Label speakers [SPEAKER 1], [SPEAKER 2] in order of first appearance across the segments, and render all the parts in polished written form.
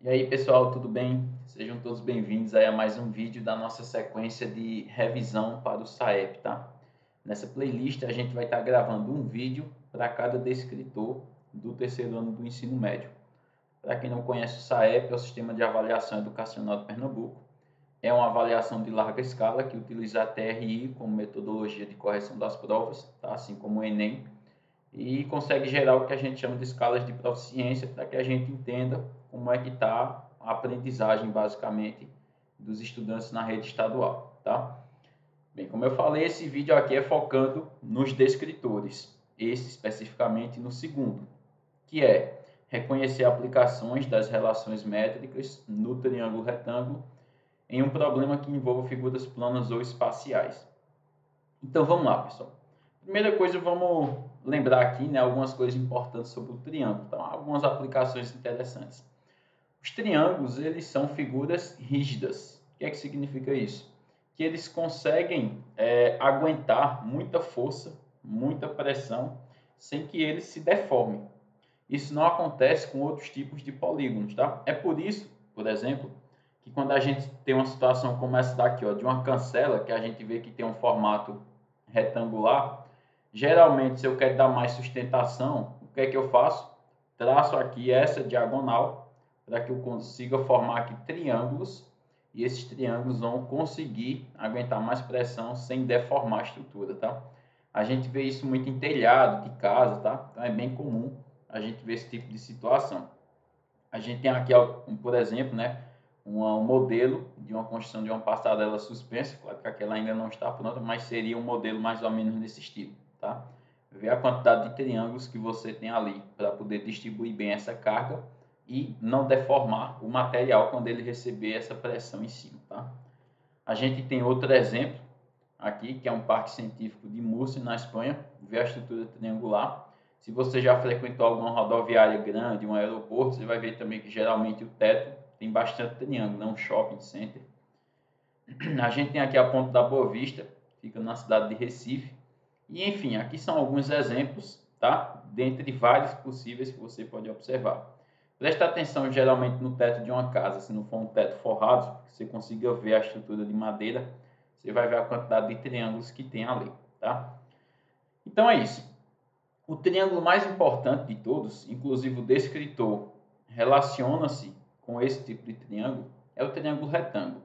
[SPEAKER 1] E aí pessoal, tudo bem? Sejam todos bem-vindos aí a mais um vídeo da nossa sequência de revisão para o SAEP, tá? Nessa playlist a gente vai estar gravando um vídeo para cada descritor do terceiro ano do ensino médio. Para quem não conhece, o SAEP é o Sistema de Avaliação Educacional de Pernambuco. É uma avaliação de larga escala que utiliza a TRI como metodologia de correção das provas, tá? Assim como o Enem, e consegue gerar o que a gente chama de escalas de proficiência para que a gente entenda como é que está a aprendizagem, basicamente, dos estudantes na rede estadual, tá? Bem, como eu falei, esse vídeo aqui é focando nos descritores, esse especificamente no segundo, que é reconhecer aplicações das relações métricas no triângulo retângulo em um problema que envolva figuras planas ou espaciais. Então vamos lá, pessoal. Primeira coisa, vamos lembrar aqui, né, algumas coisas importantes sobre o triângulo. Então, algumas aplicações interessantes. Os triângulos, eles são figuras rígidas. O que é que significa isso? Que eles conseguem aguentar muita força, muita pressão, sem que eles se deformem. Isso não acontece com outros tipos de polígonos, tá? É por isso, por exemplo, que quando a gente tem uma situação como essa daqui, ó, de uma cancela, que a gente vê que tem um formato retangular, geralmente, se eu quero dar mais sustentação, o que é que eu faço? Traço aqui essa diagonal para que eu consiga formar aqui triângulos, e esses triângulos vão conseguir aguentar mais pressão sem deformar a estrutura, tá? A gente vê isso muito em telhado de casa, tá? Então é bem comum a gente ver esse tipo de situação. A gente tem aqui, por exemplo, né, um modelo de uma construção de uma passarela suspensa, claro que aquela ainda não está pronta, mas seria um modelo mais ou menos nesse estilo, tá? Ver a quantidade de triângulos que você tem ali para poder distribuir bem essa carga e não deformar o material quando ele receber essa pressão em cima, tá? A gente tem outro exemplo aqui, que é um parque científico de Múrcia, na Espanha, ver a estrutura triangular. Se você já frequentou alguma rodoviária grande, um aeroporto, você vai ver também que geralmente o teto tem bastante triângulo, né? Um shopping center. A gente tem aqui a Ponte da Boa Vista, fica na cidade de Recife. E enfim, aqui são alguns exemplos, tá? Dentre vários possíveis que você pode observar. Presta atenção geralmente no teto de uma casa, se não for um teto forrado, que você consiga ver a estrutura de madeira, você vai ver a quantidade de triângulos que tem ali, tá? Então é isso. O triângulo mais importante de todos, inclusive o descritor relaciona-se com esse tipo de triângulo, é o triângulo retângulo.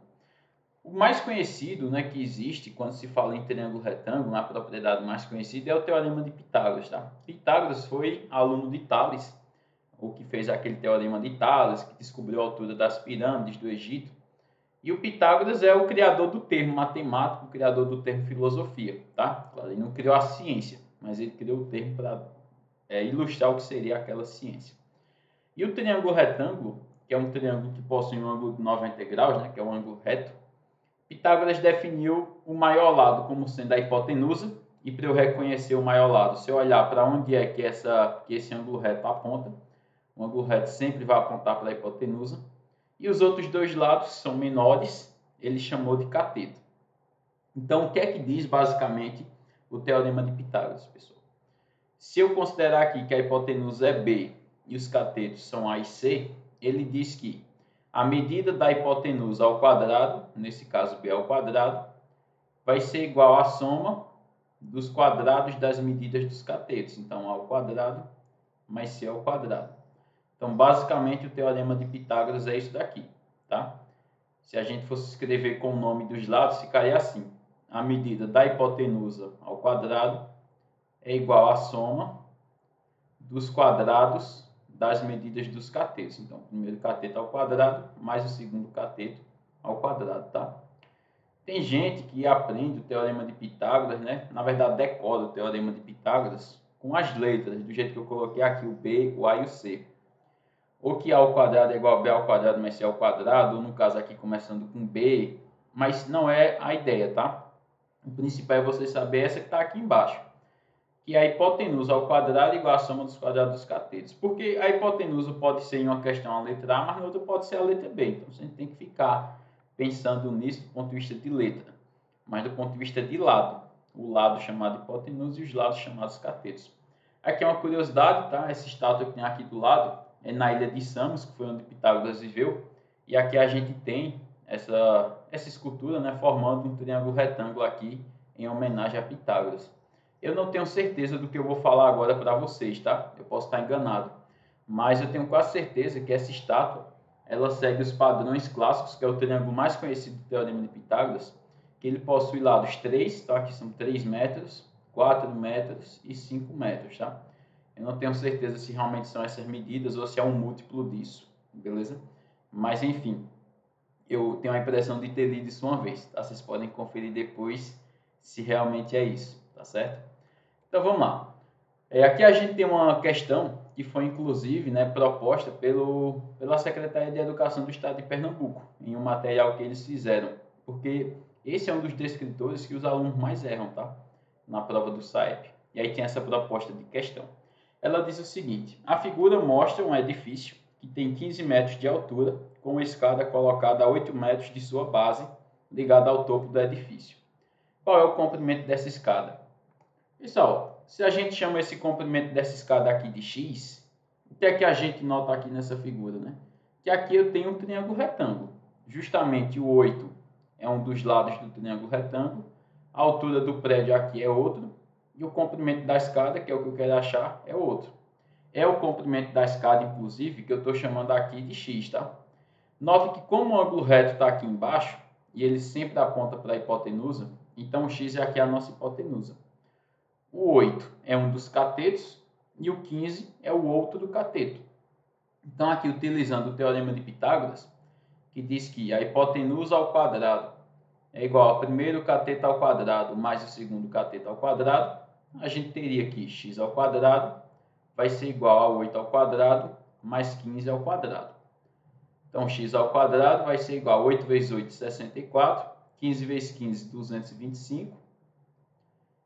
[SPEAKER 1] O mais conhecido, né, que existe quando se fala em triângulo retângulo, a propriedade mais conhecida é o teorema de Pitágoras, tá? Pitágoras foi aluno de Tales, o que fez aquele teorema de Tales, que descobriu a altura das pirâmides do Egito. E o Pitágoras é o criador do termo matemático, o criador do termo filosofia, tá? Claro, ele não criou a ciência, mas ele criou o termo para ilustrar o que seria aquela ciência. E o triângulo retângulo, que é um triângulo que possui um ângulo de 90 graus, né, que é um ângulo reto, Pitágoras definiu o maior lado como sendo a hipotenusa, e para eu reconhecer o maior lado, se eu olhar para onde é que esse ângulo reto aponta, o ângulo reto sempre vai apontar para a hipotenusa, e os outros dois lados são menores, ele chamou de cateto. Então, o que é que diz basicamente o teorema de Pitágoras, pessoal? Se eu considerar aqui que a hipotenusa é B e os catetos são A e C, ele diz que a medida da hipotenusa ao quadrado, nesse caso B ao quadrado, vai ser igual à soma dos quadrados das medidas dos catetos. Então, A ao quadrado mais C ao quadrado. Então, basicamente, o teorema de Pitágoras é isso daqui, tá? Se a gente fosse escrever com o nome dos lados, ficaria assim. A medida da hipotenusa ao quadrado é igual à soma dos quadrados das medidas dos catetos. Então, o primeiro cateto ao quadrado mais o segundo cateto ao quadrado, tá? Tem gente que aprende o teorema de Pitágoras, né? Na verdade, decora o teorema de Pitágoras com as letras, do jeito que eu coloquei aqui, o B, o A e o C. Ou que A ao quadrado é igual a B ao quadrado mais C ao quadrado, ou no caso aqui começando com B, mas não é a ideia, tá? O principal é você saber essa que está aqui embaixo, que é a hipotenusa ao quadrado igual a soma dos quadrados dos catetos. Porque a hipotenusa pode ser em uma questão a letra A, mas na outra pode ser a letra B. Então, você tem que ficar pensando nisso do ponto de vista de letra, mas do ponto de vista de lado. O lado chamado hipotenusa e os lados chamados catetos. Aqui é uma curiosidade, tá? Essa estátua que tem aqui do lado é na ilha de Samos, que foi onde Pitágoras viveu, e aqui a gente tem essa escultura, né, formando um triângulo retângulo aqui em homenagem a Pitágoras. Eu não tenho certeza do que eu vou falar agora para vocês, tá? Eu posso estar enganado, mas eu tenho quase certeza que essa estátua ela segue os padrões clássicos, que é o triângulo mais conhecido do Teorema de Pitágoras, que ele possui lados 3, tá? Aqui são 3 metros, 4 metros e 5 metros, tá? Eu não tenho certeza se realmente são essas medidas ou se é um múltiplo disso, beleza? Mas enfim, eu tenho a impressão de ter lido isso uma vez, tá? Vocês podem conferir depois se realmente é isso, tá certo? Então vamos lá. Aqui a gente tem uma questão que foi inclusive, né, proposta pela Secretaria de Educação do Estado de Pernambuco, em um material que eles fizeram, porque esse é um dos descritores que os alunos mais erram, tá? Na prova do SAEP. E aí tem essa proposta de questão. Ela diz o seguinte: a figura mostra um edifício que tem 15 metros de altura, com uma escada colocada a 8 metros de sua base, ligada ao topo do edifício. Qual é o comprimento dessa escada? Pessoal, se a gente chama esse comprimento dessa escada aqui de x, o que é que a gente nota aqui nessa figura, né? Que aqui eu tenho um triângulo retângulo. Justamente o 8 é um dos lados do triângulo retângulo, a altura do prédio aqui é outro, e o comprimento da escada, que é o que eu quero achar, é outro. É o comprimento da escada, inclusive, que eu estou chamando aqui de x, tá? Nota que como o ângulo reto está aqui embaixo, e ele sempre aponta para a hipotenusa, então o x é aqui a nossa hipotenusa. O 8 é um dos catetos e o 15 é o outro cateto. Então, aqui utilizando o teorema de Pitágoras, que diz que a hipotenusa ao quadrado é igual ao primeiro cateto ao quadrado mais o segundo cateto ao quadrado, a gente teria que x ao quadrado vai ser igual a 8 ao quadrado mais 15 ao quadrado. Então, x ao quadrado vai ser igual a 8 vezes 8, 64, 15 vezes 15, 225.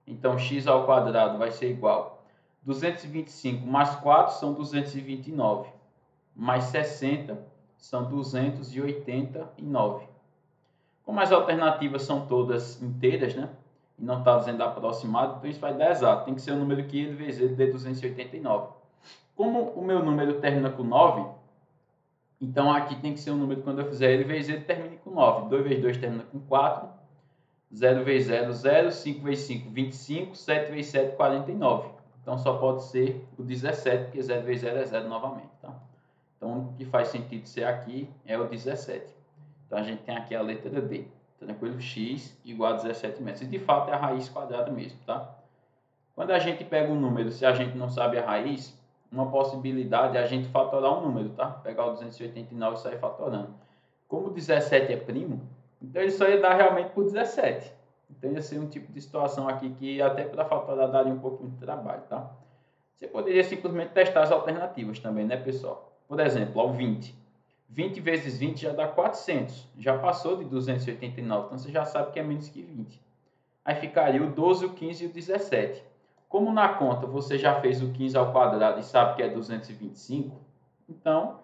[SPEAKER 1] Então, x ao quadrado vai ser igual a 225 mais 4 são 229, mais 60 são 289. Como as alternativas são todas inteiras, né? E não está dizendo aproximado, então isso vai dar exato. Tem que ser o número que ele vezes ele dê 289. Como o meu número termina com 9, então aqui tem que ser um número, quando eu fizer ele vezes ele termine com 9. 2 vezes 2 termina com 4. 0 vezes 0, 0. 5 vezes 5, 25. 7 vezes 7, 49. Então só pode ser o 17, porque 0 vezes 0 é 0 novamente. Tá? Então o único que faz sentido ser aqui é o 17. Então a gente tem aqui a letra D. Tranquilo? X igual a 17 metros. E de fato é a raiz quadrada mesmo. Tá? Quando a gente pega um número, se a gente não sabe a raiz, uma possibilidade é a gente fatorar um número. Tá? Pegar o 289 e sair fatorando. Como o 17 é primo, então ele só ia dar realmente por 17. Então ia ser um tipo de situação aqui que até para fatorar daria um pouquinho de trabalho, tá? Você poderia simplesmente testar as alternativas também, né, pessoal? Por exemplo, ao 20. 20 vezes 20 já dá 400. Já passou de 289, então você já sabe que é menos que 20. Aí ficaria o 12, o 15 e o 17. Como na conta você já fez o 15 ao quadrado e sabe que é 225, então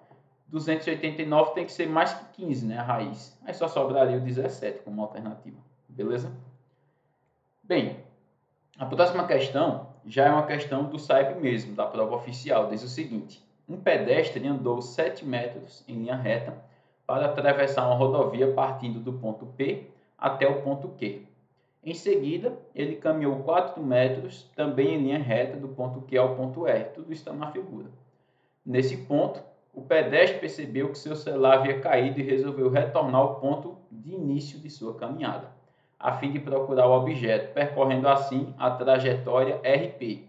[SPEAKER 1] 289 tem que ser mais que 15, né, a raiz. Aí só sobraria o 17 como alternativa, beleza? Bem, a próxima questão já é uma questão do SAEP mesmo, da prova oficial. Diz o seguinte: um pedestre andou 7 metros em linha reta para atravessar uma rodovia partindo do ponto P até o ponto Q. Em seguida, ele caminhou 4 metros também em linha reta do ponto Q ao ponto R. Tudo isso está na figura. Nesse ponto, o pedestre percebeu que seu celular havia caído e resolveu retornar ao ponto de início de sua caminhada, a fim de procurar o objeto, percorrendo assim a trajetória RP,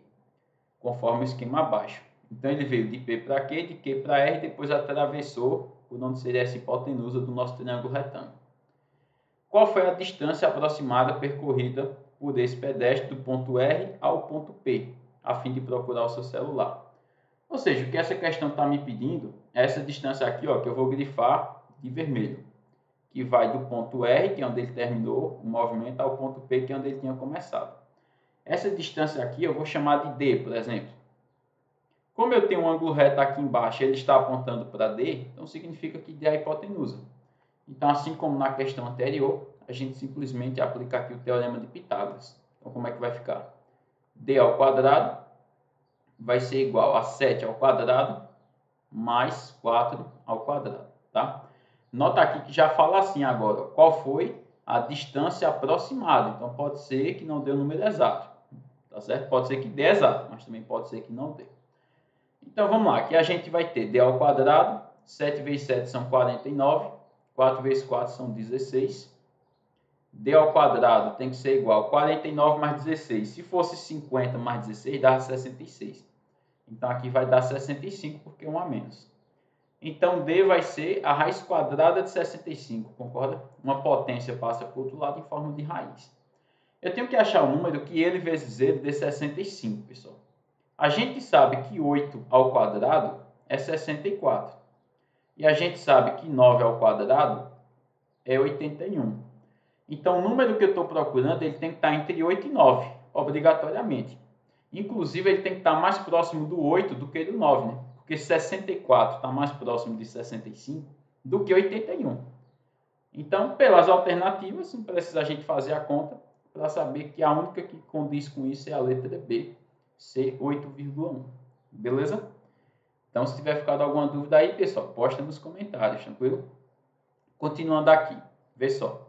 [SPEAKER 1] conforme o esquema abaixo. Então ele veio de P para Q, de Q para R, depois atravessou por onde seria essa hipotenusa do nosso triângulo retângulo. Qual foi a distância aproximada percorrida por esse pedestre do ponto R ao ponto P, a fim de procurar o seu celular? Ou seja, o que essa questão está me pedindo é essa distância aqui, ó, que eu vou grifar de vermelho, que vai do ponto R, que é onde ele terminou o movimento, ao ponto P, que é onde ele tinha começado. Essa distância aqui eu vou chamar de D, por exemplo. Como eu tenho um ângulo reto aqui embaixo e ele está apontando para D, então significa que D é a hipotenusa. Então, assim como na questão anterior, a gente simplesmente aplica aqui o teorema de Pitágoras. Então, como é que vai ficar? D ao quadrado vai ser igual a 7 ao quadrado mais 4 ao quadrado, tá? Nota aqui que já fala assim agora, qual foi a distância aproximada. Então, pode ser que não dê o número exato, tá certo? Pode ser que dê exato, mas também pode ser que não dê. Então, vamos lá. Aqui a gente vai ter d ao quadrado, 7 vezes 7 são 49, 4 vezes 4 são 16. D ao quadrado tem que ser igual a 49 mais 16. Se fosse 50 mais 16, dá 66. Então, aqui vai dar 65, porque é 1 a menos. Então, D vai ser a raiz quadrada de 65, concorda? Uma potência passa para o outro lado em forma de raiz. Eu tenho que achar o número que ele vezes ele dê 65, pessoal. A gente sabe que 8 ao quadrado é 64. E a gente sabe que 9 ao quadrado é 81. Então, o número que eu estou procurando, ele tem que estar entre 8 e 9, obrigatoriamente. Inclusive, ele tem que estar mais próximo do 8 do que do 9, né? Porque 64 está mais próximo de 65 do que 81. Então, pelas alternativas, não precisa a gente fazer a conta para saber que a única que condiz com isso é a letra B, ser 8,1. Beleza? Então, se tiver ficado alguma dúvida aí, pessoal, posta nos comentários, tranquilo? Continuando aqui, vê só.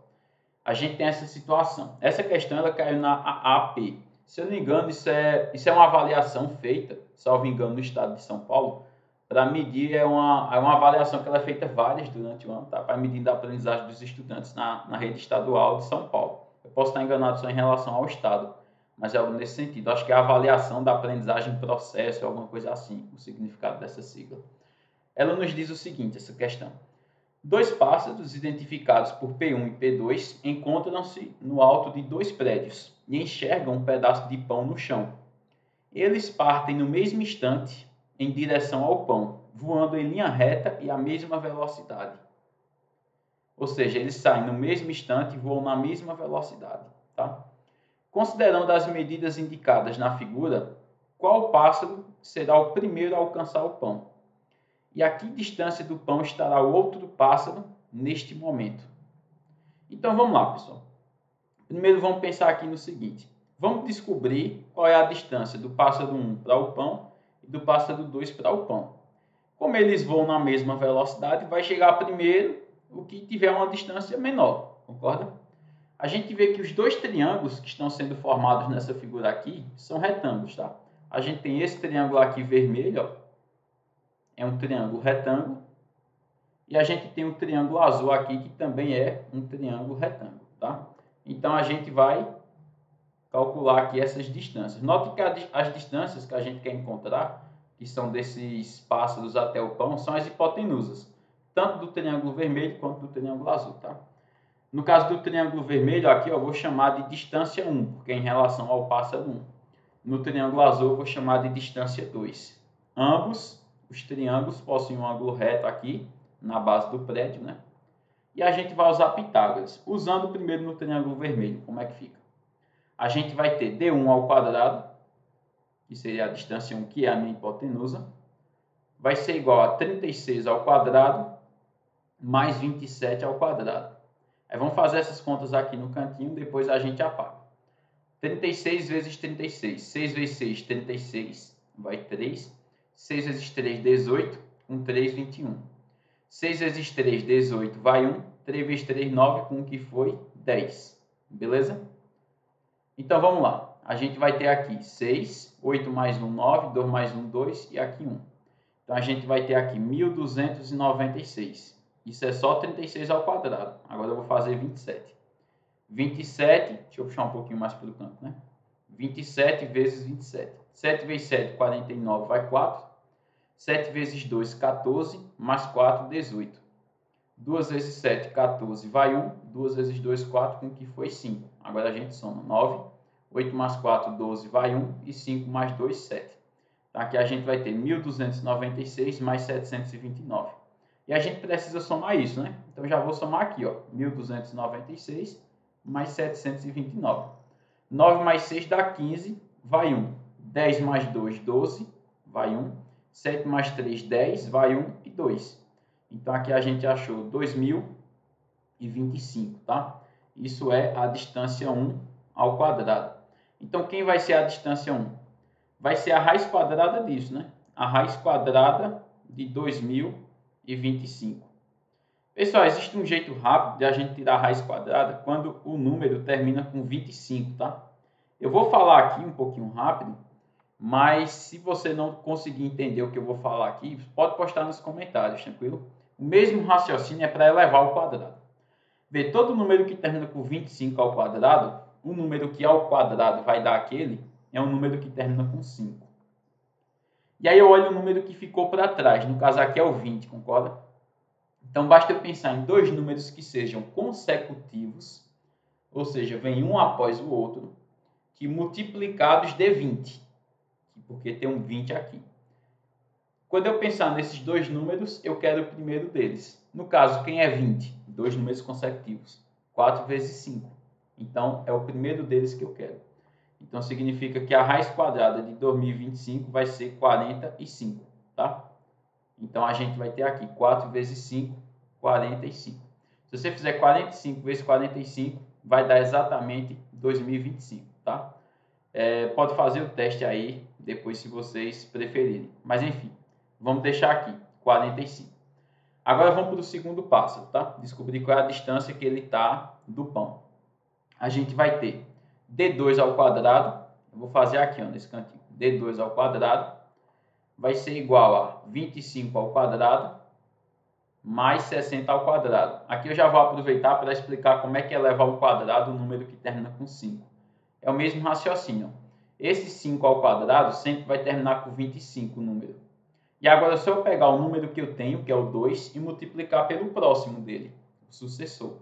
[SPEAKER 1] A gente tem essa situação. Essa questão ela caiu na AP. Se eu não me engano, isso é uma avaliação feita, salvo engano, no estado de São Paulo, para medir, é uma avaliação que ela é feita várias durante o ano, tá? Para medir a aprendizagem dos estudantes na rede estadual de São Paulo. Eu posso estar enganado só em relação ao estado, mas é algo nesse sentido. Acho que é a avaliação da aprendizagem em processo, alguma coisa assim, o significado dessa sigla. Ela nos diz o seguinte, essa questão. Dois pássaros, identificados por P1 e P2, encontram-se no alto de dois prédios e enxergam um pedaço de pão no chão. Eles partem no mesmo instante em direção ao pão, voando em linha reta e à mesma velocidade. Ou seja, eles saem no mesmo instante e voam na mesma velocidade. Tá? Considerando as medidas indicadas na figura, qual pássaro será o primeiro a alcançar o pão? E a que distância do pão estará o outro pássaro neste momento? Então vamos lá, pessoal. Primeiro vamos pensar aqui no seguinte. Vamos descobrir qual é a distância do pássaro 1 para o pão e do pássaro 2 para o pão. Como eles voam na mesma velocidade, vai chegar primeiro o que tiver uma distância menor, concorda? A gente vê que os dois triângulos que estão sendo formados nessa figura aqui são retângulos, tá? A gente tem esse triângulo aqui vermelho, ó, é um triângulo retângulo. E a gente tem um triângulo azul aqui, que também é um triângulo retângulo, tá? Então, a gente vai calcular aqui essas distâncias. Note que as distâncias que a gente quer encontrar, que são desses pássaros até o pão, são as hipotenusas, tanto do triângulo vermelho quanto do triângulo azul, tá? No caso do triângulo vermelho, aqui eu vou chamar de distância 1, porque é em relação ao pássaro 1. No triângulo azul, eu vou chamar de distância 2. Ambos os triângulos possuem um ângulo reto aqui, na base do prédio, né? E a gente vai usar Pitágoras. Usando primeiro no triângulo vermelho, como é que fica? A gente vai ter D1 ao quadrado, que seria a distância 1, que é a minha hipotenusa, vai ser igual a 36 ao quadrado mais 27 ao quadrado. Aí vamos fazer essas contas aqui no cantinho, depois a gente apaga. 36 vezes 36. 6 vezes 6, 36, vai 3. 6 vezes 3, 18. 1, 3, 21. 6 vezes 3, 18, vai 1. 3 vezes 3, 9, com o que foi 10. Beleza? Então, vamos lá. A gente vai ter aqui 6, 8 mais 1, 9, 2 mais 1, 2 e aqui 1. Então, a gente vai ter aqui 1.296. Isso é só 36 ao quadrado. Agora eu vou fazer 27. 27, deixa eu puxar um pouquinho mais para o canto, né? 27 vezes 27. 7 vezes 7, 49, vai 4. 7 vezes 2, 14, mais 4, 18. 2 vezes 7, 14, vai 1. 2 vezes 2, 4, com o que foi 5. Agora a gente soma 9. 8 mais 4, 12, vai 1. E 5 mais 2, 7. Então, aqui a gente vai ter 1.296 mais 729. E a gente precisa somar isso, né? Então, já vou somar aqui, ó. 1.296 mais 729. 9 mais 6 dá 15, vai 1. 10 mais 2, 12, vai 1. 7 mais 3, 10, vai 1 e 2. Então, aqui a gente achou 2.025, tá? Isso é a distância 1 ao quadrado. Então, quem vai ser a distância 1? Vai ser a raiz quadrada disso, né? A raiz quadrada de 2025. Pessoal, existe um jeito rápido de a gente tirar a raiz quadrada quando o número termina com 25, tá? Eu vou falar aqui um pouquinho rápido, mas se você não conseguir entender o que eu vou falar aqui, pode postar nos comentários, tranquilo? O mesmo raciocínio é para elevar ao quadrado. Vê, todo número que termina com 25 ao quadrado, o número que ao quadrado vai dar aquele, é um número que termina com 5. E aí eu olho o número que ficou para trás, no caso aqui é o 20, concorda? Então basta eu pensar em dois números que sejam consecutivos, ou seja, vem um após o outro, que multiplicados dê 20, porque tem um 20 aqui. Quando eu pensar nesses dois números, eu quero o primeiro deles. No caso, quem é 20? Dois números consecutivos. 4 vezes 5. Então, é o primeiro deles que eu quero. Então, significa que a raiz quadrada de 2025 vai ser 45, tá? Então, a gente vai ter aqui 4 vezes 5, 45. Se você fizer 45 vezes 45, vai dar exatamente 2025, tá? Pode fazer o teste aí, depois se vocês preferirem. Mas, enfim, vamos deixar aqui, 45. Agora vamos para o segundo passo, tá? Descobrir qual é a distância que ele está do pão. A gente vai ter D2 ao quadrado, eu vou fazer aqui, ó, nesse cantinho, D2 ao quadrado, vai ser igual a 25 ao quadrado, mais 60 ao quadrado. Aqui eu já vou aproveitar para explicar como é que é elevar ao quadrado o número que termina com 5. É o mesmo raciocínio. Esse 5 ao quadrado sempre vai terminar com 25 o número. E agora, se eu pegar o número que eu tenho, que é o 2, e multiplicar pelo próximo dele, o sucessor.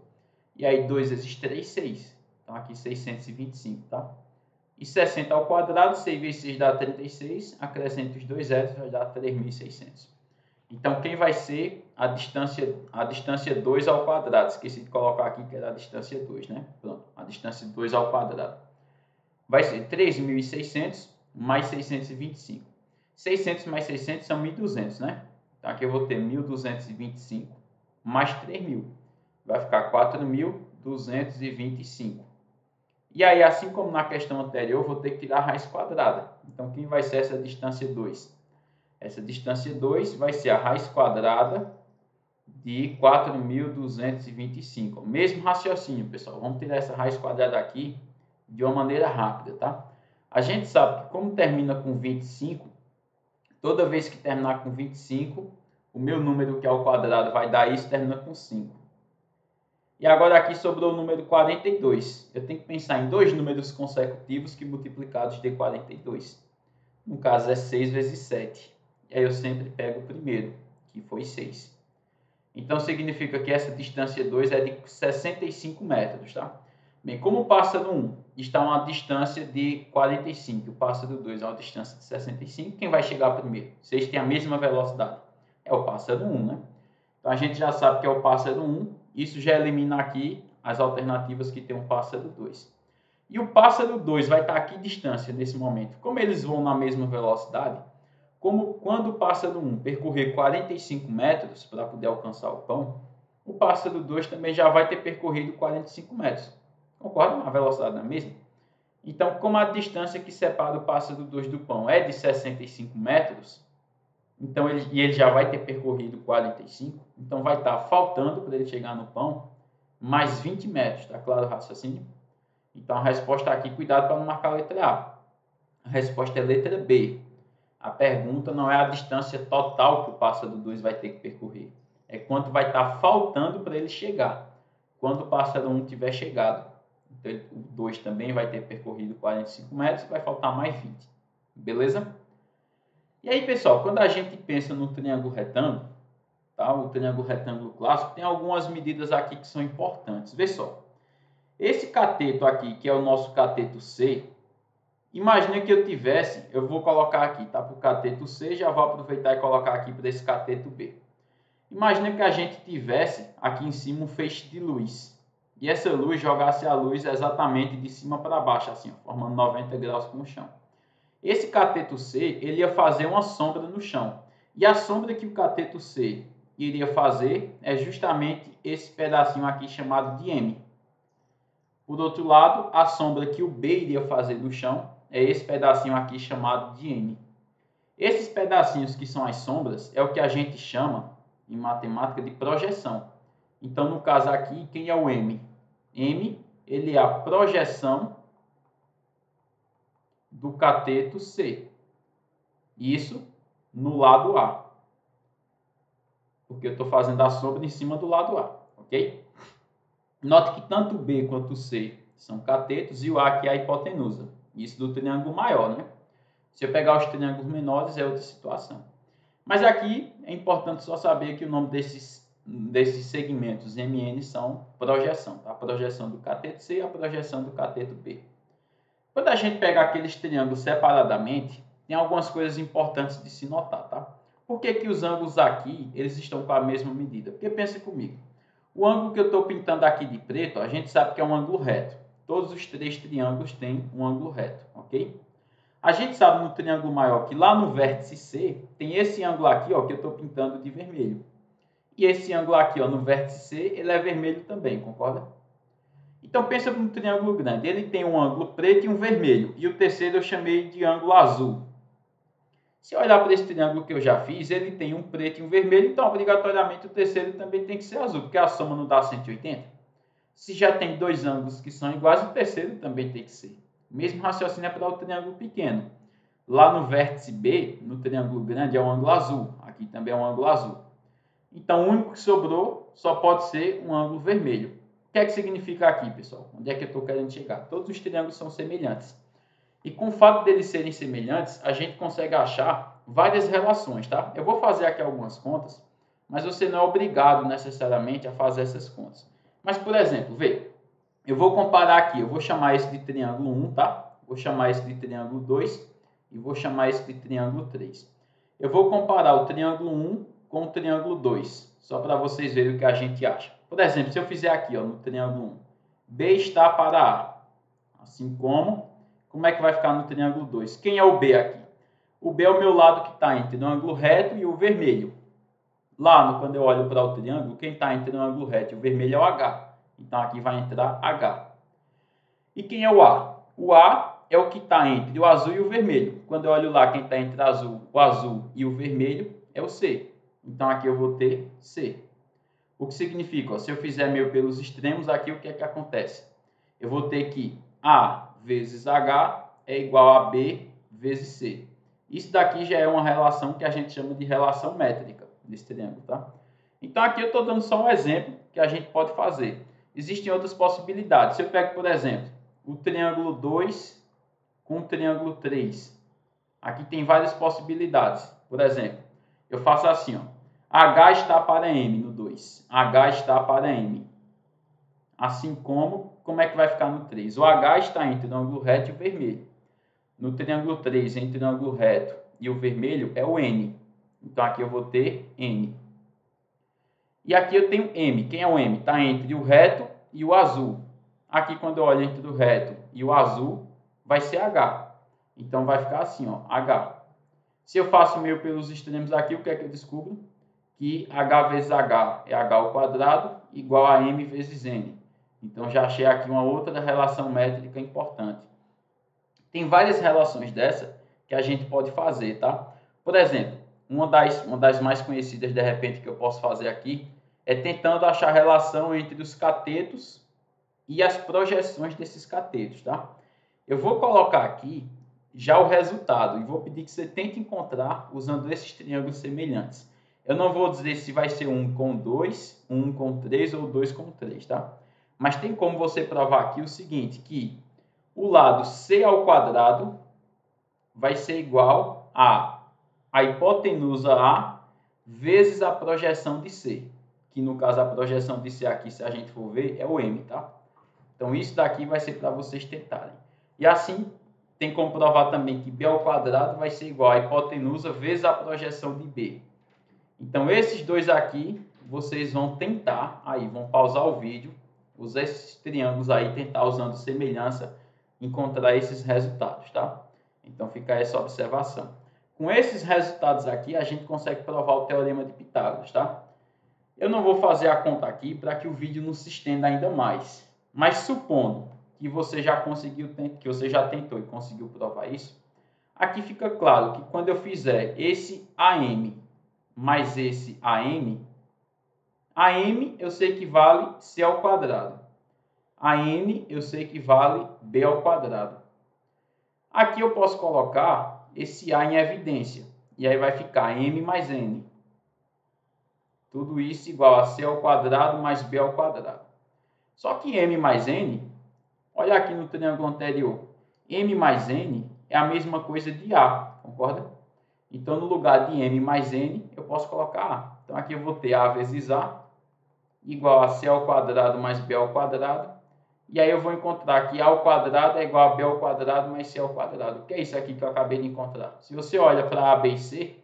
[SPEAKER 1] E aí, 2 vezes 3, 6. Então, aqui 625, tá? E 60 ao quadrado, 6 vezes 6 dá 36. Acrescenta os dois zeros, vai dar 3.600. Então, quem vai ser a distância 2 ao quadrado? Esqueci de colocar aqui que era a distância 2, né? Pronto, a distância 2 ao quadrado. Vai ser 3.600 mais 625. 600 mais 600 são 1.200, né? Então, aqui eu vou ter 1.225 mais 3.000. Vai ficar 4.225. E aí, assim como na questão anterior, eu vou ter que tirar a raiz quadrada. Então, quem vai ser essa distância 2? Essa distância 2 vai ser a raiz quadrada de 4.225. Mesmo raciocínio, pessoal. Vamos tirar essa raiz quadrada aqui de uma maneira rápida, tá? A gente sabe que como termina com 25, toda vez que terminar com 25, o meu número que é ao quadrado vai dar isso, termina com 5. E agora aqui sobrou o número 42. Eu tenho que pensar em dois números consecutivos que multiplicados dê 42. No caso é 6 vezes 7. E aí eu sempre pego o primeiro, que foi 6. Então significa que essa distância 2 é de 65 metros, tá? Bem, como o pássaro 1 está a uma distância de 45, o pássaro 2 é uma distância de 65, quem vai chegar primeiro? Vocês têm a mesma velocidade. É o pássaro 1, né? Então a gente já sabe que é o pássaro 1, isso já elimina aqui as alternativas que tem o pássaro 2. E o pássaro 2 vai estar a que distância nesse momento? Como eles vão na mesma velocidade, como quando o pássaro 1 percorrer 45 metros para poder alcançar o pão, o pássaro 2 também já vai ter percorrido 45 metros. Concorda? A velocidade não é a mesma? Então, como a distância que separa o pássaro 2 do pão é de 65 metros, então ele já vai ter percorrido 45, então vai estar faltando para ele chegar no pão mais 20 metros. Está claro o raciocínio? Então, a resposta aqui, cuidado para não marcar a letra A. A resposta é letra B. A pergunta não é a distância total que o pássaro 2 vai ter que percorrer. É quanto vai estar faltando para ele chegar. Quando o pássaro 1 tiver chegado. Então, o 2 também vai ter percorrido 45 metros e vai faltar mais 20. Beleza? E aí, pessoal, quando a gente pensa no triângulo retângulo, tá? O triângulo retângulo clássico, tem algumas medidas aqui que são importantes. Vê só. Esse cateto aqui, que é o nosso cateto C, imagina que eu tivesse, eu vou colocar aqui, tá? Para o cateto C, já vou aproveitar e colocar aqui para esse cateto B. Imagina que a gente tivesse aqui em cima um feixe de luz. E essa luz jogasse a luz exatamente de cima para baixo, assim, formando 90 graus com o chão. Esse cateto C, ele ia fazer uma sombra no chão. E a sombra que o cateto C iria fazer é justamente esse pedacinho aqui chamado de M. Por outro lado, a sombra que o B iria fazer no chão é esse pedacinho aqui chamado de N. Esses pedacinhos que são as sombras é o que a gente chama, em matemática, de projeção. Então, no caso aqui, quem é o M? M, ele é a projeção do cateto C. Isso no lado A. Porque eu estou fazendo a sombra em cima do lado A, ok? Note que tanto B quanto C são catetos e o A aqui é a hipotenusa. Isso do triângulo maior, né? Se eu pegar os triângulos menores, é outra situação. Mas aqui é importante só saber que o nome desses segmentos MN são projeção, tá? A projeção do cateto C e a projeção do cateto B. Quando a gente pega aqueles triângulos separadamente, tem algumas coisas importantes de se notar, tá? Por que que os ângulos aqui, eles estão com a mesma medida? Porque pensa comigo. O ângulo que eu estou pintando aqui de preto, a gente sabe que é um ângulo reto. Todos os três triângulos têm um ângulo reto, ok? A gente sabe no triângulo maior que lá no vértice C, tem esse ângulo aqui, ó, que eu estou pintando de vermelho. E esse ângulo aqui, ó, no vértice C, ele é vermelho também, concorda? Então, pensa no triângulo grande. Ele tem um ângulo preto e um vermelho. E o terceiro eu chamei de ângulo azul. Se olhar para esse triângulo que eu já fiz, ele tem um preto e um vermelho. Então, obrigatoriamente, o terceiro também tem que ser azul. Porque a soma não dá 180. Se já tem dois ângulos que são iguais, o terceiro também tem que ser. O mesmo raciocínio é para o triângulo pequeno. Lá no vértice B, no triângulo grande, é um ângulo azul. Aqui também é um ângulo azul. Então, o único que sobrou só pode ser um ângulo vermelho. O que é que significa aqui, pessoal? Onde é que eu estou querendo chegar? Todos os triângulos são semelhantes. E com o fato deles serem semelhantes, a gente consegue achar várias relações, tá? Eu vou fazer aqui algumas contas, mas você não é obrigado necessariamente a fazer essas contas. Mas, por exemplo, vê, eu vou comparar aqui, eu vou chamar esse de triângulo 1, tá? Vou chamar esse de triângulo 2 e vou chamar esse de triângulo 3. Eu vou comparar o triângulo 1 com o triângulo 2, só para vocês verem o que a gente acha. Por exemplo, se eu fizer aqui, ó, no triângulo 1, B está para A, assim como é que vai ficar no triângulo 2? Quem é o B aqui? O B é o meu lado que está entre o ângulo reto e o vermelho. Lá, quando eu olho para o triângulo, quem está entre o ângulo reto e o vermelho é o H. Então, aqui vai entrar H. E quem é o A? O A é o que está entre o azul e o vermelho. Quando eu olho lá, quem está entre o azul e o vermelho é o C. Então, aqui eu vou ter C. O que significa, ó, se eu fizer meio pelos extremos, aqui o que é que acontece? Eu vou ter que A vezes H é igual a B vezes C. Isso daqui já é uma relação que a gente chama de relação métrica desse triângulo, tá? Então, aqui eu estou dando só um exemplo que a gente pode fazer. Existem outras possibilidades. Se eu pego, por exemplo, o triângulo 2 com o triângulo 3. Aqui tem várias possibilidades. Por exemplo, eu faço assim, ó. H está para M no 2. H está para M. Assim como é que vai ficar no 3? O H está entre o ângulo reto e o vermelho. No triângulo 3, entre o ângulo reto e o vermelho, é o N. Então, aqui eu vou ter N. E aqui eu tenho M. Quem é o M? Está entre o reto e o azul. Aqui, quando eu olho entre o reto e o azul, vai ser H. Então, vai ficar assim, ó, H. Se eu faço meio pelos extremos aqui, o que é que eu descubro? Que H vezes H é H ao quadrado igual a M vezes N. Então, já achei aqui uma outra relação métrica importante. Tem várias relações dessa que a gente pode fazer, tá? Por exemplo, uma das mais conhecidas, de repente, que eu posso fazer aqui, é tentando achar a relação entre os catetos e as projeções desses catetos, tá? Eu vou colocar aqui já o resultado e vou pedir que você tente encontrar usando esses triângulos semelhantes. Eu não vou dizer se vai ser 1 com 2, 1 com 3 ou 2 com 3, tá? Mas tem como você provar aqui o seguinte, que o lado C ao quadrado vai ser igual a hipotenusa A vezes a projeção de C. Que no caso a projeção de C aqui, se a gente for ver, é o M, tá? Então isso daqui vai ser para vocês tentarem. E assim, tem como provar também que B ao quadrado vai ser igual a hipotenusa vezes a projeção de B. Então esses dois aqui, vocês vão tentar, aí vão pausar o vídeo, usar esses triângulos aí, tentar usando semelhança, encontrar esses resultados, tá? Então fica essa observação. Com esses resultados aqui, a gente consegue provar o teorema de Pitágoras, tá? Eu não vou fazer a conta aqui para que o vídeo não se estenda ainda mais. Mas supondo que você já conseguiu, que você já tentou e conseguiu provar isso, Aqui fica claro que quando eu fizer esse AM mais esse AM eu sei que vale C ao quadrado. AM eu sei que vale B ao quadrado. Aqui eu posso colocar esse A em evidência. E aí vai ficar M mais N. Tudo isso igual a C ao quadrado mais B ao quadrado. Só que M mais N, olha aqui no triângulo anterior. M mais N é a mesma coisa de A, concorda? Então, no lugar de M mais N, eu posso colocar A. Então, aqui eu vou ter A vezes A igual a C ao quadrado mais B ao quadrado. E aí eu vou encontrar que A ao quadrado é igual a B ao quadrado mais C ao quadrado. O que é isso aqui que eu acabei de encontrar? Se você olha para A, B e C,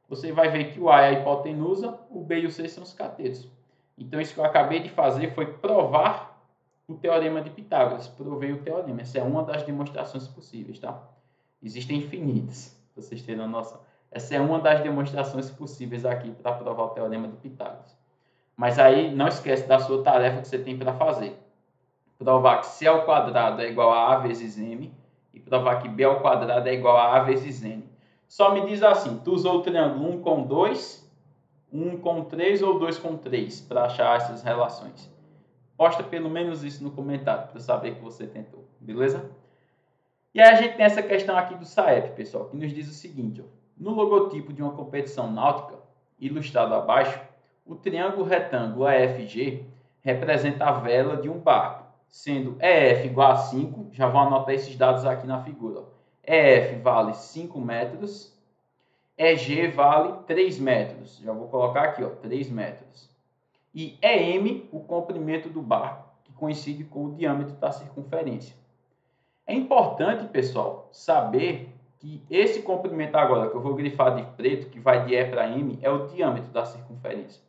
[SPEAKER 1] você vai ver que o A é a hipotenusa, o B e o C são os catetos. Então, isso que eu acabei de fazer foi provar o teorema de Pitágoras. Provei o teorema. Essa é uma das demonstrações possíveis, tá? Existem infinitas, para vocês terem uma noção. Essa é uma das demonstrações possíveis aqui para provar o teorema de Pitágoras. Mas aí, não esquece da sua tarefa que você tem para fazer. Provar que C ao quadrado é igual a A vezes M e provar que B ao quadrado é igual a A vezes N. Só me diz assim, tu usou o triângulo 1 com 2, 1 com 3 ou 2 com 3 para achar essas relações? Posta pelo menos isso no comentário para eu saber que você tentou, beleza? E aí a gente tem essa questão aqui do SAEP, pessoal, que nos diz o seguinte, ó, no logotipo de uma competição náutica, ilustrado abaixo, o triângulo retângulo EFG representa a vela de um barco, sendo EF igual a 5, já vou anotar esses dados aqui na figura. EF vale 5 metros, EG vale 3 metros, já vou colocar aqui, ó, 3 metros. E EM, o comprimento do barco, que coincide com o diâmetro da circunferência. É importante, pessoal, saber que esse comprimento agora, que eu vou grifar de preto, que vai de E para M, é o diâmetro da circunferência.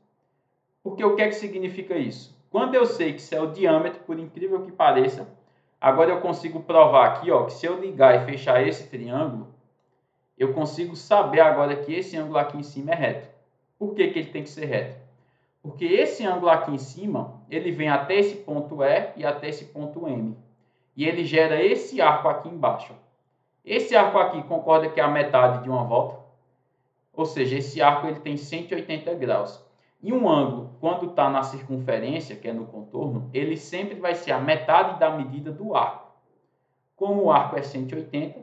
[SPEAKER 1] Porque o que é que significa isso? Quando eu sei que isso é o diâmetro, por incrível que pareça, agora eu consigo provar aqui, ó, que se eu ligar e fechar esse triângulo, eu consigo saber agora que esse ângulo aqui em cima é reto. Por que que ele tem que ser reto? Porque esse ângulo aqui em cima, ele vem até esse ponto E e até esse ponto M. E ele gera esse arco aqui embaixo. Esse arco aqui concorda que é a metade de uma volta. Ou seja, esse arco ele tem 180 graus. E um ângulo, quando está na circunferência, que é no contorno, ele sempre vai ser a metade da medida do arco. Como o arco é 180,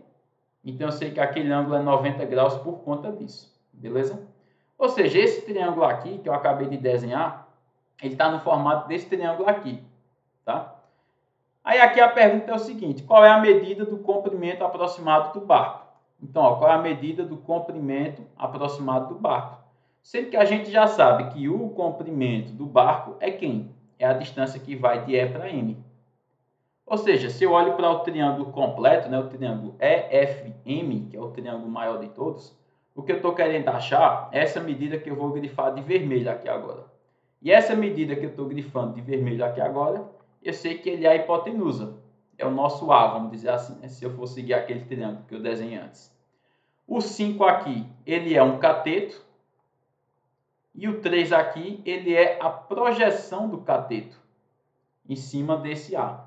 [SPEAKER 1] então eu sei que aquele ângulo é 90 graus por conta disso. Beleza? Ou seja, esse triângulo aqui, que eu acabei de desenhar, ele está no formato desse triângulo aqui. Tá? Aí aqui a pergunta é o seguinte, qual é a medida do comprimento aproximado do barco? Então, ó, qual é a medida do comprimento aproximado do barco? Sendo que a gente já sabe que o comprimento do barco é quem? É a distância que vai de E para M. Ou seja, se eu olho para o triângulo completo, né, o triângulo EFM, que é o triângulo maior de todos, o que eu estou querendo achar é essa medida que eu vou grifar de vermelho aqui agora. E essa medida que eu estou grifando de vermelho aqui agora, eu sei que ele é a hipotenusa. É o nosso A, vamos dizer assim, né, se eu for seguir aquele triângulo que eu desenhei antes. O 5 aqui, ele é um cateto. E o 3 aqui, ele é a projeção do cateto em cima desse A.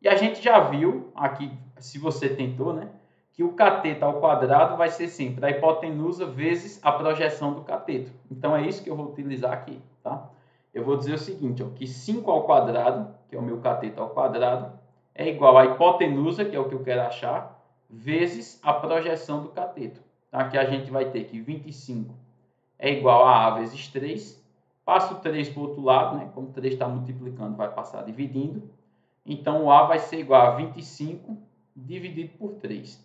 [SPEAKER 1] E a gente já viu aqui, se você tentou, né, que o cateto ao quadrado vai ser sempre a hipotenusa vezes a projeção do cateto. Então é isso que eu vou utilizar aqui, tá? Eu vou dizer o seguinte, ó, que 5 ao quadrado, que é o meu cateto ao quadrado, é igual a hipotenusa, que é o que eu quero achar, vezes a projeção do cateto. Então aqui a gente vai ter que 25 é igual a A vezes 3. Passo o 3 para o outro lado, né? Como 3 está multiplicando, vai passar dividindo. Então, o A vai ser igual a 25 dividido por 3.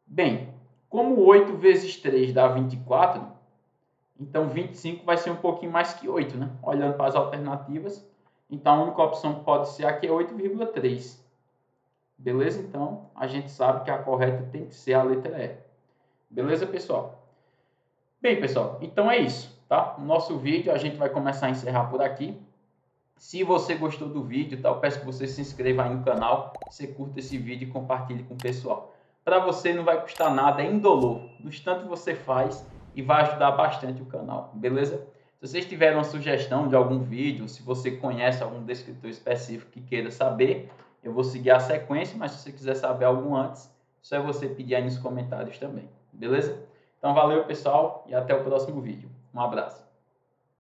[SPEAKER 1] Bem, como 8 vezes 3 dá 24, então 25 vai ser um pouquinho mais que 8, né? Olhando para as alternativas. Então, a única opção que pode ser aqui é 8,3. Beleza? Então, a gente sabe que a correta tem que ser a letra E. Beleza, pessoal? Bem, pessoal, então é isso, tá? O nosso vídeo a gente vai começar a encerrar por aqui. Se você gostou do vídeo, tá? Eu peço que você se inscreva aí no canal, você curta esse vídeo e compartilhe com o pessoal. Para você não vai custar nada, é indolor. No instante você faz e vai ajudar bastante o canal, beleza? Se vocês tiverem uma sugestão de algum vídeo, se você conhece algum descritor específico que queira saber, eu vou seguir a sequência, mas se você quiser saber algum antes, Só é você pedir aí nos comentários também, beleza? Então valeu, pessoal, e até o próximo vídeo. Um abraço.